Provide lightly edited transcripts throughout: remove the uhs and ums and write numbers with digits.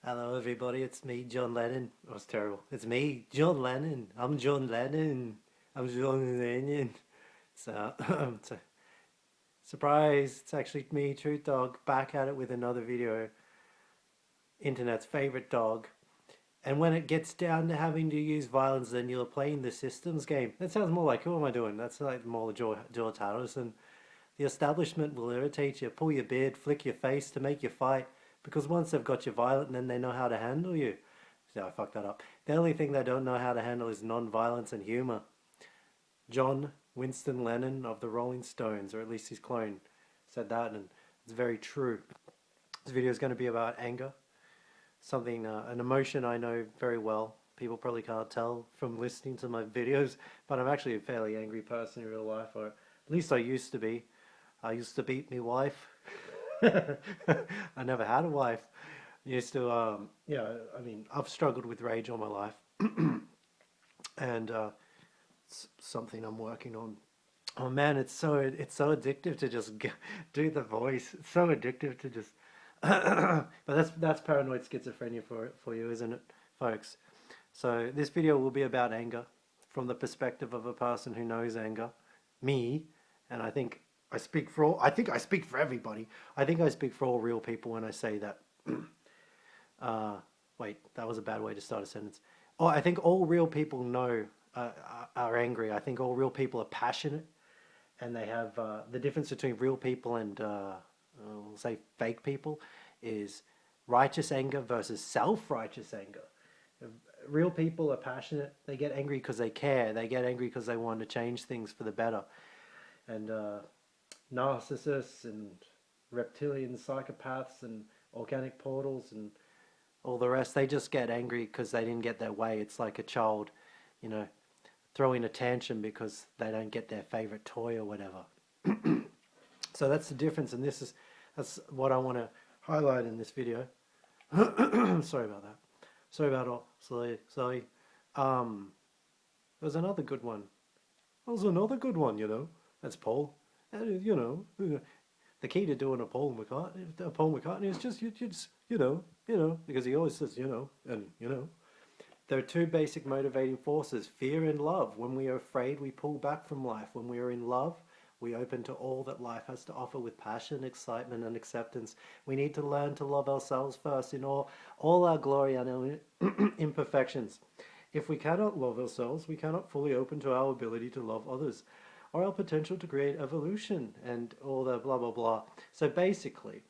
Hello, everybody. It's me, John Lennon. Oh, it's terrible. It's me, John Lennon. I'm John Lennon. I'm John Lennon. So, it's a surprise. It's actually me, Truth Dog, back at it with another video. Internet's favorite dog. And when it gets down to having to use violence, then you're playing the systems game. That sounds more like, who am I doing? That's like more George Harrison. The establishment will irritate you, pull your beard, flick your face to make you fight, because once they've got you violent, then they know how to handle you. So I fucked that up. The only thing they don't know how to handle is non-violence and humor. John Winston Lennon of the Rolling Stones, or at least his clone, said that, and it's very true. This video is going to be about anger, something, an emotion I know very well. People probably can't tell from listening to my videos, but I'm actually a fairly angry person in real life, or at least I used to be. I used to beat me wife. I never had a wife. Used to, I mean, I've struggled with rage all my life, and it's something I'm working on. Oh man, it's so addictive to just do the voice. It's so addictive to just. But that's paranoid schizophrenia for you, isn't it, folks? So this video will be about anger from the perspective of a person who knows anger, me, and I think I speak for everybody. I think I speak for all real people when I say that. Uh, Wait, that was a bad way to start a sentence. Oh, I think all real people know are angry. I think all real people are passionate, and they have the difference between real people and we'll say fake people is righteous anger versus self-righteous anger. Real people are passionate. They get angry because they care. They get angry because they want to change things for the better. And narcissists and reptilian psychopaths and organic portals and all the rest, they just get angry because they didn't get their way. It's like a child, you know, throwing a tantrum because they don't get their favorite toy or whatever. So that's the difference, and that's what I want to highlight in this video. Sorry about that. Sorry about all. Sorry. There was another good one. There was another good one, you know. That's Paul. You know, the key to doing a Paul McCartney is just because he always says, and There are two basic motivating forces, fear and love. When we are afraid, we pull back from life. When we are in love, we open to all that life has to offer with passion, excitement, and acceptance. We need to learn to love ourselves first in all our glory and our imperfections. If we cannot love ourselves, we cannot fully open to our ability to love others or our potential to create evolution and all the blah, blah, blah. So basically,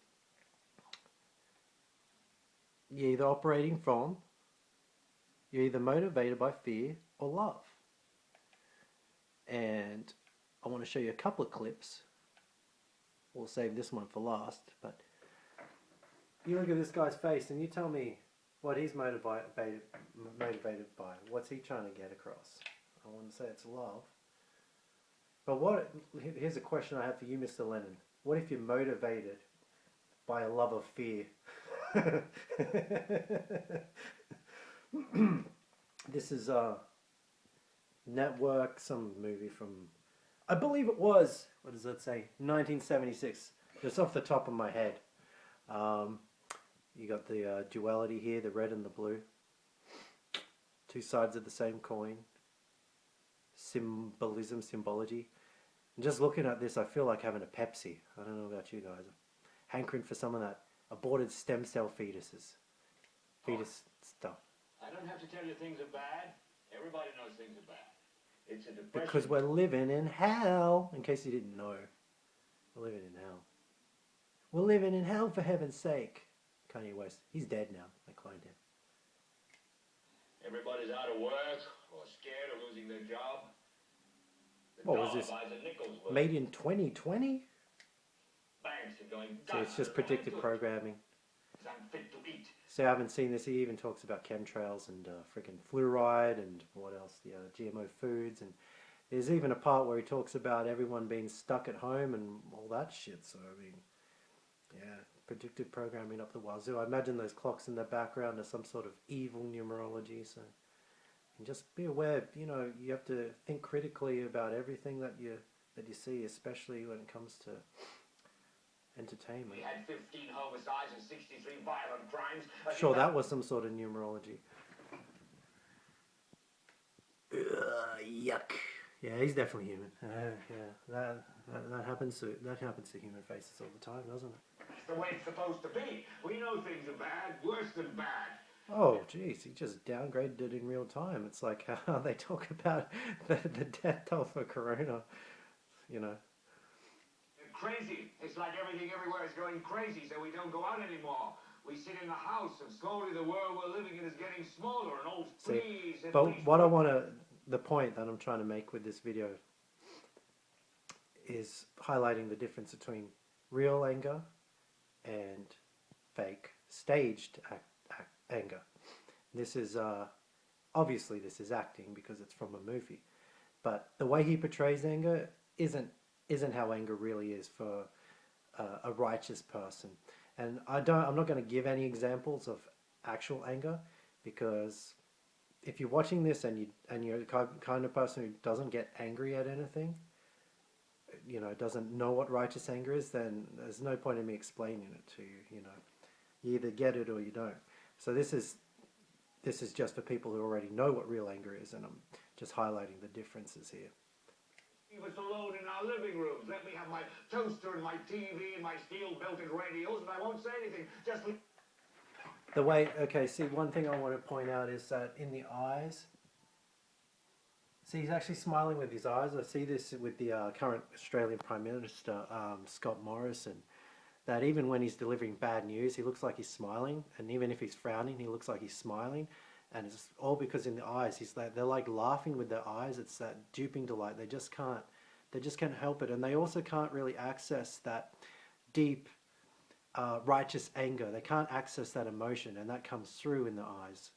you're either motivated by fear or love. And I want to show you a couple of clips. We'll save this one for last, but you look at this guy's face and you tell me what he's motivated by. What's he trying to get across? I want to say it's love. But here's a question I have for you, Mr. Lennon. What if you're motivated by a love of fear? This is Network, some movie from, I believe it was, what does that say? 1976. Just off the top of my head. You got the duality here, the red and the blue. Two sides of the same coin. Symbology. And just looking at this, I feel like having a Pepsi. I don't know about you guys. I'm hankering for some of that aborted stem cell fetus stuff. I don't have to tell you things are bad. Everybody knows things are bad. It's a depression. Because we're living in hell. In case you didn't know. We're living in hell. We're living in hell, for heaven's sake. Kanye West. He's dead now. I cloned him. Everybody's out of work or scared of losing their job. What was this? Made in 2020? Banks are going So it's just predictive programming. I'm fit to eat. So I haven't seen this. He even talks about chemtrails and freaking fluoride and what else? The GMO foods. And there's even a part where he talks about everyone being stuck at home and all that shit. So, I mean, yeah, predictive programming up the wazoo. I imagine those clocks in the background are some sort of evil numerology. So, and just be aware, you have to think critically about everything that you see, especially when it comes to Entertainment. We had 15 homicides and 63 violent crimes. Sure, that was some sort of numerology. Yuck. Yeah, he's definitely human. Yeah, that happens to human faces all the time, doesn't it? That's the way it's supposed to be. We know things are bad, worse than bad. Oh, geez, he just downgraded it in real time. It's like how they talk about the death toll for Corona, you know. Crazy. It's like everything everywhere is going crazy, so we don't go out anymore. We sit in the house, and slowly the world we're living in is getting smaller. And oh, please, but what the point that I'm trying to make with this video is highlighting the difference between real anger and fake, staged anger. This is obviously this is acting because it's from a movie, but the way he portrays anger isn't how anger really is for a righteous person. And I'm not going to give any examples of actual anger, because if you're watching this and you're the kind of person who doesn't get angry at anything, doesn't know what righteous anger is, then there's no point in me explaining it to you. You either get it or you don't. So this is just for people who already know what real anger is, and I'm just highlighting the differences here. Leave us alone in our living rooms. Let me have my toaster and my TV and my steel-belted radios, and I won't say anything. Just the way. Okay, see, one thing I want to point out is that in the eyes. See, he's actually smiling with his eyes. I see this with the current Australian Prime Minister, Scott Morrison, that even when he's delivering bad news, he looks like he's smiling, and even if he's frowning, he looks like he's smiling. And it's all because in the eyes, they're like laughing with their eyes. It's that duping delight. They just can't help it. And they also can't really access that deep, righteous anger. They can't access that emotion, and that comes through in the eyes.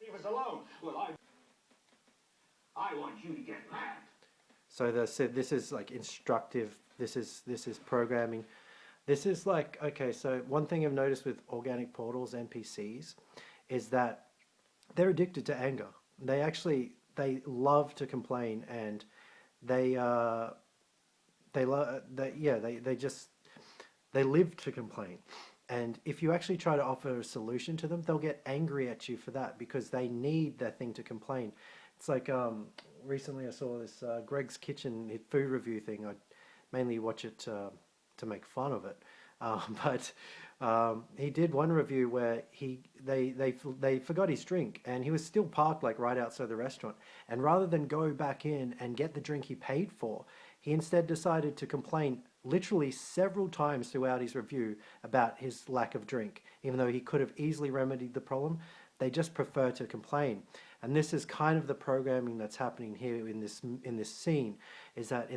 leave us alone. Well, I want you to get mad. So this is like instructive. This is programming. This is like, okay, so one thing I've noticed with organic portals, NPCs, is that they're addicted to anger. They love to complain, and they live to complain. And if you actually try to offer a solution to them, they'll get angry at you for that, because they need that thing to complain. It's like recently I saw this Greg's Kitchen food review thing. I mainly watch it to make fun of it, but he did one review where they forgot his drink, and he was still parked like right outside the restaurant. And rather than go back in and get the drink he paid for, he instead decided to complain literally several times throughout his review about his lack of drink, even though he could have easily remedied the problem. They just prefer to complain. And this is kind of the programming that's happening here in this scene, is that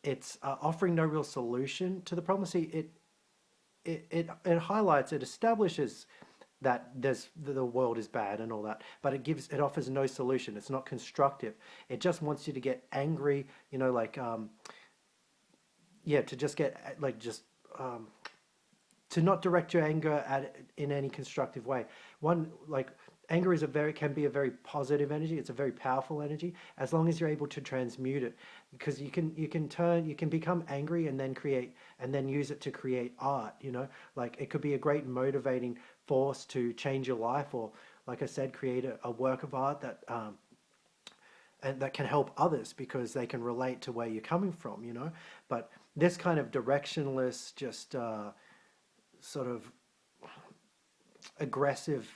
it's offering no real solution to the problem. See, it highlights, it establishes that the world is bad and all that, but it offers no solution. It's not constructive. It just wants you to get angry, to just get to not direct your anger in any constructive way. Anger can be a very positive energy. It's a very powerful energy, as long as you're able to transmute it, because you can become angry and then use it to create art. It could be a great motivating force to change your life, or, like I said, create a work of art that can help others because they can relate to where you're coming from. But this kind of directionless, just sort of aggressive.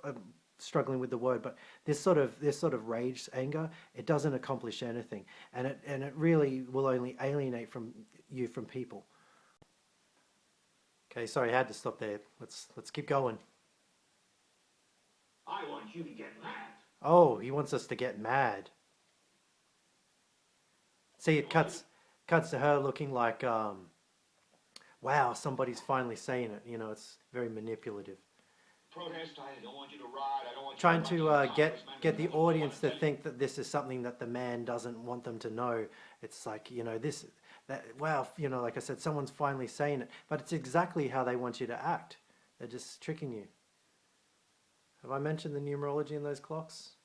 I'm struggling with the word, but this sort of rage, anger, it doesn't accomplish anything, and it really will only alienate from people. Okay, sorry, I had to stop there. Let's keep going. I want you to get mad. Oh, he wants us to get mad. See, it cuts to her looking like, wow, somebody's finally saying it. It's very manipulative. Protest, I don't want you to ride, I don't want you Trying to get the audience to think that this is something that the man doesn't want them to know. It's like, wow, like I said, someone's finally saying it, but it's exactly how they want you to act. They're just tricking you. Have I mentioned the numerology in those clocks?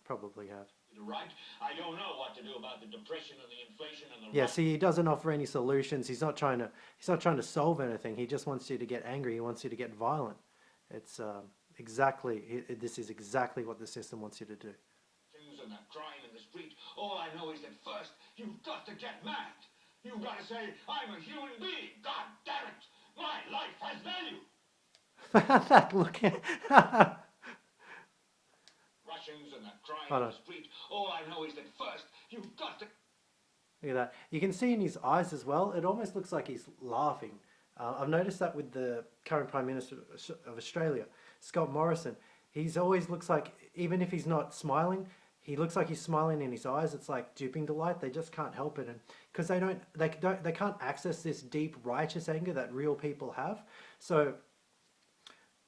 Probably have. Right? I don't know what to do about the depression and the inflation and the Yeah, see, he doesn't offer any solutions. He's not trying to solve anything. He just wants you to get angry. He wants you to get violent. It's this is exactly what the system wants you to do. and that crying in the street. All I know is that first you've got to get mad. You've got to say, I'm a human being. God damn it. My life has value. That look at Russians and that crying Hold in on. the street. All I know is that first you've got to... Look at that. You can see in his eyes as well, it almost looks like he's laughing. I've noticed that with the current Prime Minister of Australia, Scott Morrison. He's always looks like, even if he's not smiling, he looks like he's smiling in his eyes. It's like duping delight. They just can't help it, and because they can't access this deep righteous anger that real people have. So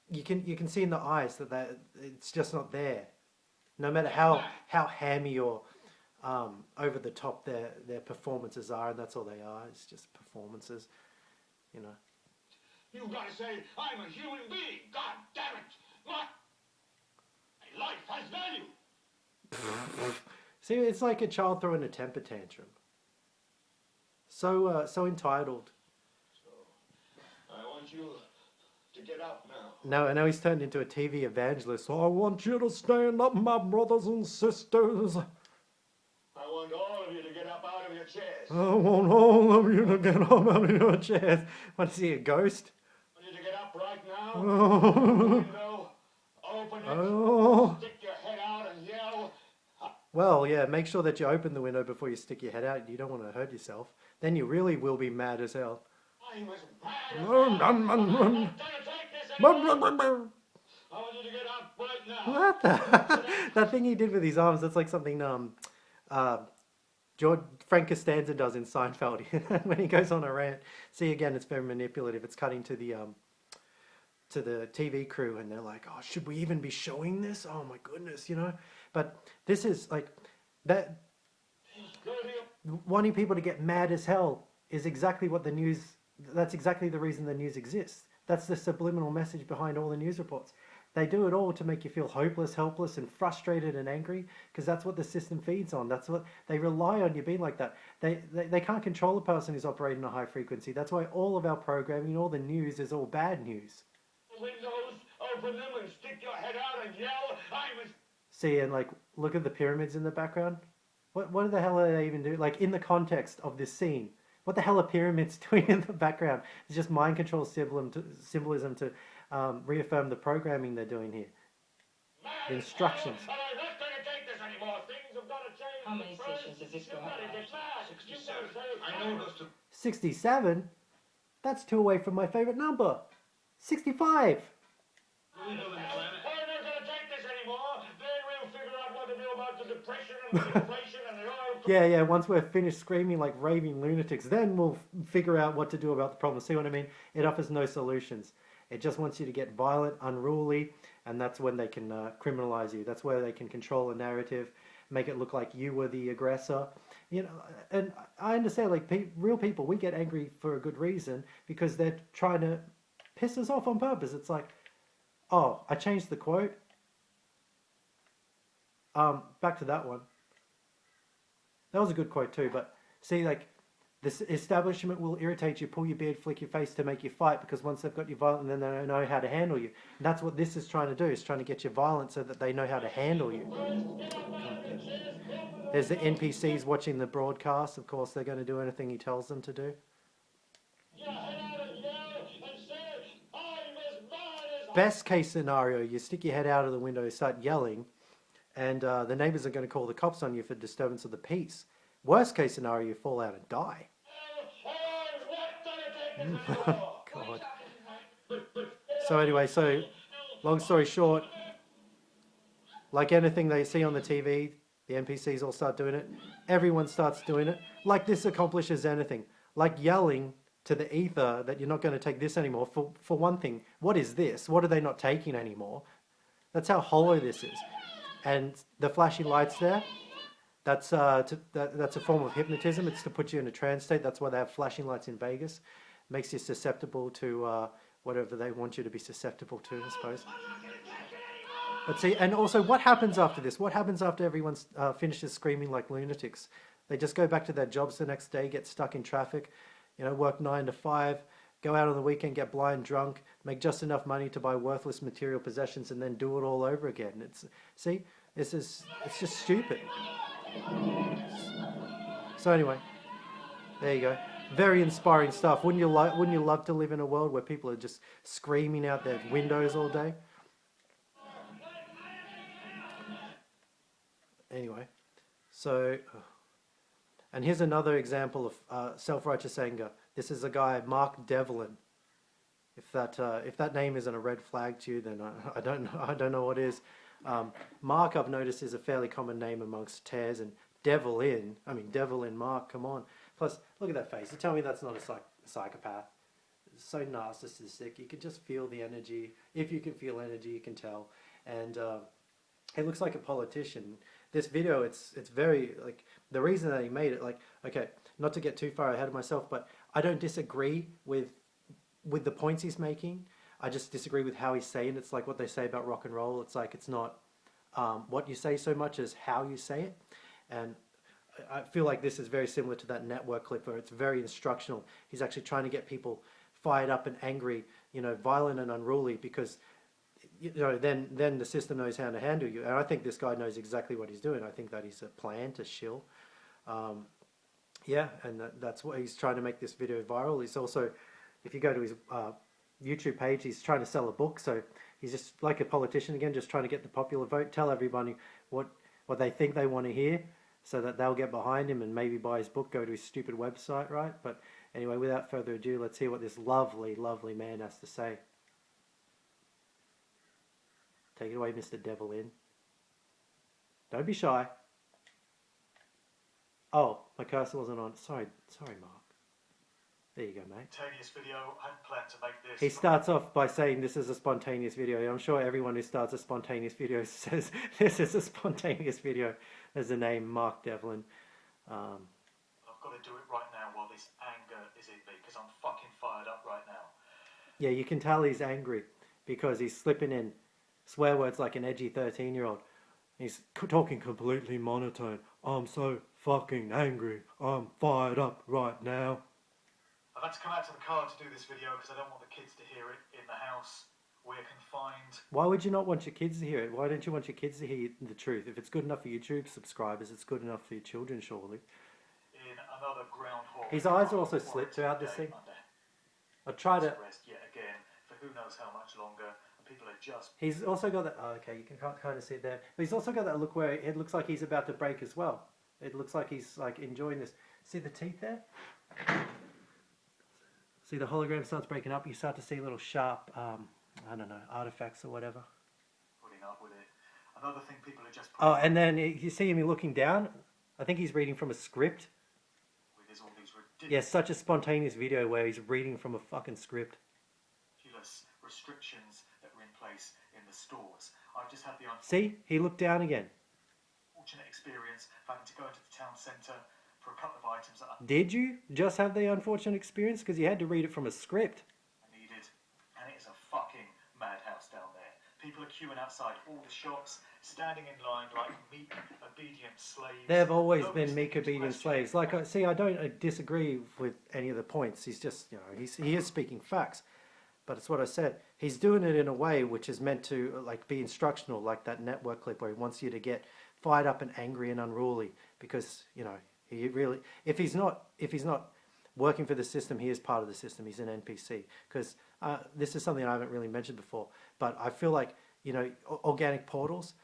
you can see in the eyes that it's just not there. No matter how hammy or over the top their performances are, and that's all they are. It's just performances, you know. You've got to say, I'm a human being. God damn it. My life has value. See, it's like a child throwing a temper tantrum. So entitled. So, I want you to get up now. No, and now he's turned into a TV evangelist. So I want you to stand up, my brothers and sisters. I want all of you to get up out of your chairs. I want all of you to get up out of your chairs. What is he, a ghost? I want you to get up right now. Oh. Window, open it, Oh. stick your head out and yell. Well, yeah, make sure that you open the window before you stick your head out. You don't want to hurt yourself. Then you really will be mad as hell. I'm as mad as hell. I'm not gonna take this anymore. I want you to get up right now. What the? That thing he did with his arms, that's like something Frank Costanza does in Seinfeld when he goes on a rant. See, again, it's very manipulative. It's cutting to the TV crew, and they're like, oh, should we even be showing this? Oh my goodness, you know. But this is like that. Wanting people to get mad as hell is exactly what the news. That's exactly the reason the news exists. That's the subliminal message behind all the news reports. They do it all to make you feel hopeless, helpless, and frustrated and angry, because that's what the system feeds on. That's what they rely on, you being like that. They can't control a person who's operating a high frequency. That's why all of our programming, all the news is all bad news. Windows, open them and stick your head out and yell, I'm as... See, and like, look at the pyramids in the background. What the hell are they even doing? Like, in the context of this scene, what the hell are pyramids doing in the background? It's just mind control symbolism to reaffirm the programming they're doing here. The instructions. I'm not going to take this anymore. Things have got to change. How many sessions does this go on? 67. I know those two. 67? That's 2 away from my favorite number. 65. I'm not going to take this anymore. Then we'll figure out what to do about the depression and the inflation and the oil. Yeah, once we're finished screaming like raving lunatics, then we'll figure out what to do about the problem. See what I mean? It offers no solutions. It just wants you to get violent, unruly, and that's when they can criminalize you. That's where they can control a narrative, make it look like you were the aggressor. You know, and I understand, like, real people, we get angry for a good reason because they're trying to piss us off on purpose. It's like, oh, I changed the quote. Back to that one. That was a good quote too, but see, like, this establishment will irritate you, pull your beard, flick your face to make you fight, because once they've got you violent, then they don't know how to handle you. And that's what this is trying to do, is trying to get you violent so that they know how to handle you. There's the NPCs watching the broadcast. Of course, they're going to do anything he tells them to do. Best case scenario, you stick your head out of the window, start yelling, and the neighbors are going to call the cops on you for disturbance of the peace. Worst case scenario, you fall out and die. God. So anyway, long story short, like anything they see on the TV, the NPCs all start doing it. Everyone starts doing it. Like this accomplishes anything. Like yelling to the ether that you're not going to take this anymore. For one thing, what is this? What are they not taking anymore? That's how hollow this is. And the flashing lights there, that's a form of hypnotism. It's to put you in a trance state. That's why they have flashing lights in Vegas. Makes you susceptible to whatever they want you to be susceptible to, I suppose. But see, and also, what happens after this? What happens after everyone finishes screaming like lunatics? They just go back to their jobs the next day, get stuck in traffic, work 9 to 5, go out on the weekend, get blind drunk, make just enough money to buy worthless material possessions, and then do it all over again. It's just stupid. So anyway, there you go. Very inspiring stuff. Wouldn't you love to live in a world where people are just screaming out their windows all day? Anyway, so, and here's another example of self-righteous anger. This is a guy, Mark Devlin. If that name isn't a red flag to you, then I don't know what is. Mark, I've noticed, is a fairly common name amongst tears, and Devlin. I mean, Devlin Mark. Come on. Plus, look at that face. You tell me that's not a psychopath. It's so narcissistic. You can just feel the energy. If you can feel energy, you can tell. And it looks like a politician. This video, it's very, like, the reason that he made it, like, okay, not to get too far ahead of myself, but I don't disagree with the points he's making. I just disagree with how he's saying it. It's like what they say about rock and roll. It's like, it's not what you say so much as how you say it. And I feel like this is very similar to that network clip where it's very instructional. He's actually trying to get people fired up and angry, violent and unruly, because then the system knows how to handle you. And I think this guy knows exactly what he's doing. I think that he's a plan to shill. Yeah, and that's what he's trying to make this video viral. He's also, if you go to his YouTube page, he's trying to sell a book. So he's just like a politician again, just trying to get the popular vote, tell everybody what they think they want to hear, so that they'll get behind him and maybe buy his book, go to his stupid website, right? But anyway, without further ado, let's hear what this lovely, lovely man has to say. Take it away, Mr. Devlin. Don't be shy. Oh, my cursor wasn't on. Sorry, Mark. There you go, mate. Spontaneous video. I hadn't planned to make this. He starts off by saying this is a spontaneous video. I'm sure everyone who starts a spontaneous video says this is a spontaneous video. There's the name, Mark Devlin. I've got to do it right now while this anger is in me, because I'm fucking fired up right now. Yeah, you can tell he's angry because he's slipping in swear words like an edgy 13-year-old. He's talking completely monotone. I'm so fucking angry. I'm fired up right now. I've had to come out to the car to do this video because I don't want the kids to hear it in the house. We're confined. Why would you not want your kids to hear it? Why don't you want your kids to hear the truth? If it's good enough for YouTube subscribers, it's good enough for your children, surely. In another groundhog. His eyes are also slit throughout this thing. I try to... Rest yet again for who knows how much longer. People are just... He's also got that... Oh, okay, you can kind of see it there. But he's also got that look where it looks like he's about to break as well. It looks like he's like enjoying this. See the teeth there? See the hologram starts breaking up. You start to see little sharp, I don't know, artifacts or whatever. Putting up with it. Another thing people are just... Oh, and then you see him looking down. I think he's reading from a script. With all these ridiculous... Yeah, such a spontaneous video where he's reading from a fucking script. Restrictions that were in place in the stores. I've just had the See, he looked down again. Unfortunate experience of having to go into the town centre for a couple of items that I Did you just have the unfortunate experience? Because you had to read it from a script. needed, and it is a fucking madhouse down there. People are queuing outside all the shops, standing in line like meek, obedient slaves. There have always Nobody's been meek, thinking to obedient question slaves. Like, I don't disagree with any of the points. He's just, he is speaking facts. But it's what I said. He's doing it in a way which is meant to like be instructional, like that network clip where he wants you to get fired up and angry and unruly. Because he really, if he's not working for the system, he is part of the system. He's an NPC. Because this is something I haven't really mentioned before. But I feel like organic portals.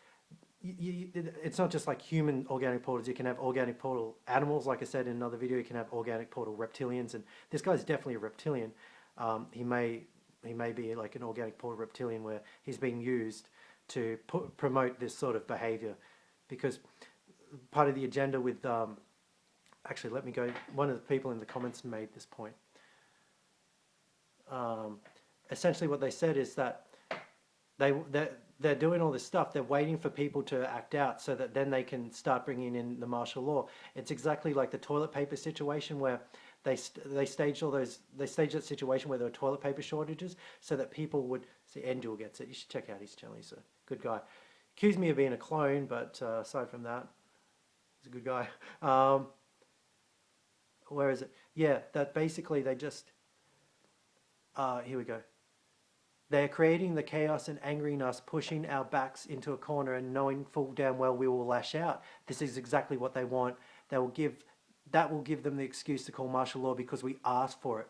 It's not just like human organic portals. You can have organic portal animals, like I said in another video. You can have organic portal reptilians, and this guy's definitely a reptilian. He may be like an organic portal reptilian where he's being used to promote this sort of behavior, because part of the agenda with actually, let me go. One of the people in the comments made this point. Essentially, what they said is that they're doing all this stuff. They're waiting for people to act out so that then they can start bringing in the martial law. It's exactly like the toilet paper situation where they staged that situation where there were toilet paper shortages so that people would see. Endul gets it. You should check out his channel. He's a good guy. accused me of being a clone, but aside from that, he's a good guy. Where is it? Yeah, that basically they just... here we go. They're creating the chaos and angering us, pushing our backs into a corner and knowing full damn well we will lash out. This is exactly what they want. That will give them the excuse to call martial law because we asked for it.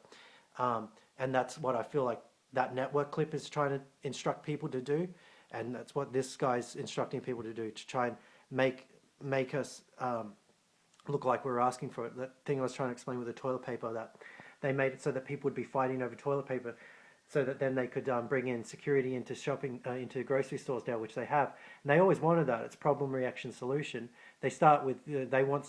And that's what I feel like that network clip is trying to instruct people to do. And that's what this guy's instructing people to do, to try and make us look like we're asking for it. That thing I was trying to explain with the toilet paper, that they made it so that people would be fighting over toilet paper, so that then they could bring in security into shopping, into grocery stores now, which they have. And they always wanted that. It's problem, reaction, solution. They start with they want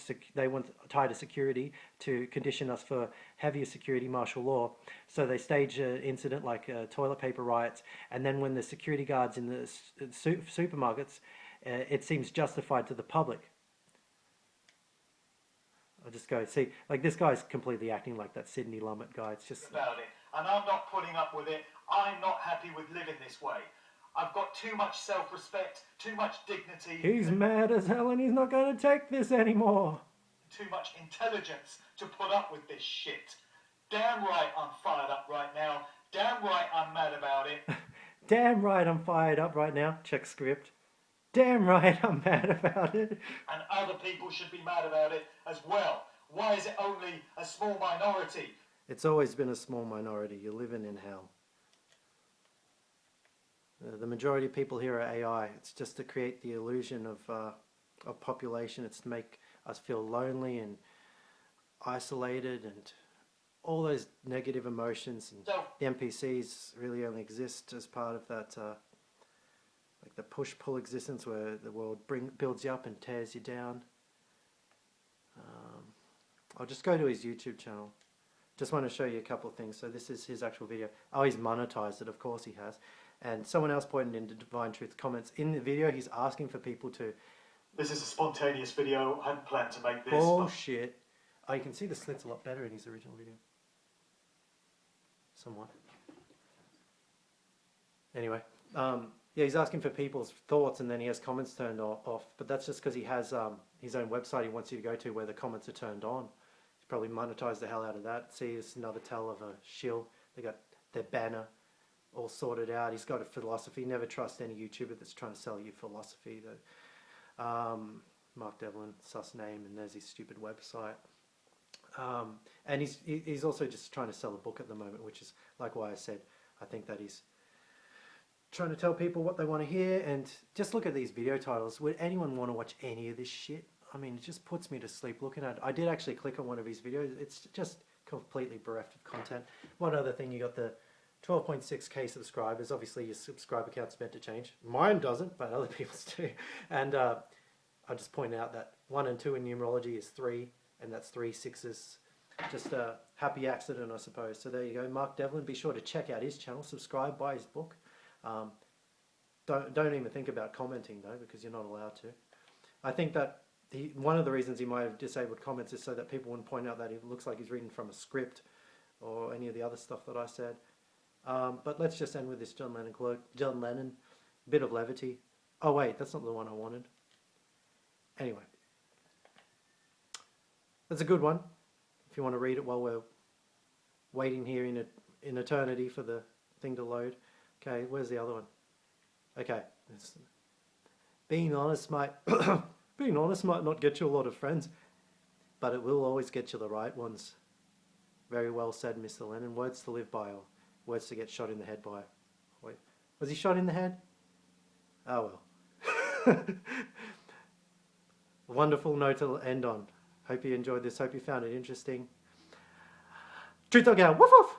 tighter security to condition us for heavier security, martial law. So they stage an incident like toilet paper riots, and then when the security guards in the supermarkets, it seems justified to the public. I'll just go see, like, this guy's completely acting like that Sydney Lumet guy. It's just about it, and I'm not putting up with it. I'm not happy with living this way. I've got too much self-respect, too much dignity. He's mad as hell and he's not going to take this anymore. Too much intelligence to put up with this shit. Damn right I'm fired up right now. Damn right I'm mad about it. Damn right I'm fired up right now. Check script. Damn right I'm mad about it. And other people should be mad about it as well. Why is it only a small minority? It's always been a small minority. You're living in hell. The majority of people here are AI. It's just to create the illusion of population. It's to make us feel lonely and isolated and all those negative emotions. And the NPCs really only exist as part of that, like the push-pull existence where the world builds you up and tears you down. I'll just go to his YouTube channel. Just want to show you a couple of things. So this is his actual video. Oh, he's monetized it, of course he has. And someone else pointed into Divine Truth comments. In the video, he's asking for people to... This is a spontaneous video. I hadn't planned to make this. Bullshit. Oh, you can see the slits a lot better in his original video. Somewhat. Anyway, yeah, he's asking for people's thoughts and then he has comments turned off. But that's just because he has his own website he wants you to go to where the comments are turned on. He's probably monetized the hell out of that. See, it's another tell of a shill. They got their banner all sorted out. He's got a philosophy. Never trust any YouTuber that's trying to sell you philosophy. Mark Devlin, sus name, and there's his stupid website. And he's also just trying to sell a book at the moment, which is like why I said I think that he's trying to tell people what they want to hear. And just look at these video titles. Would anyone want to watch any of this shit? I mean, it just puts me to sleep looking at it. I did actually click on one of his videos. It's just completely bereft of content. One other thing, you got the 12.6k subscribers. Obviously your subscriber count's meant to change. Mine doesn't, but other people's do. And I'll just point out that 1 and 2 in numerology is 3, and that's 3 6s. Just a happy accident, I suppose. So there you go, Mark Devlin. Be sure to check out his channel, subscribe, buy his book. Don't even think about commenting though, because you're not allowed to. I think that one of the reasons he might have disabled comments is so that people wouldn't point out that he looks like he's reading from a script or any of the other stuff that I said. But let's just end with this John Lennon quote. John Lennon, bit of levity. Oh wait, that's not the one I wanted. Anyway, that's a good one. If you want to read it while we're waiting here in eternity for the thing to load. Okay, where's the other one? Okay, being honest might being honest might not get you a lot of friends, but it will always get you the right ones. Very well said, Mr. Lennon. Words to live by, or words to get shot in the head by. Wait, was he shot in the head? Oh well. Wonderful note to end on. Hope you enjoyed this. Hope you found it interesting. Truth Dog out. Woof woof.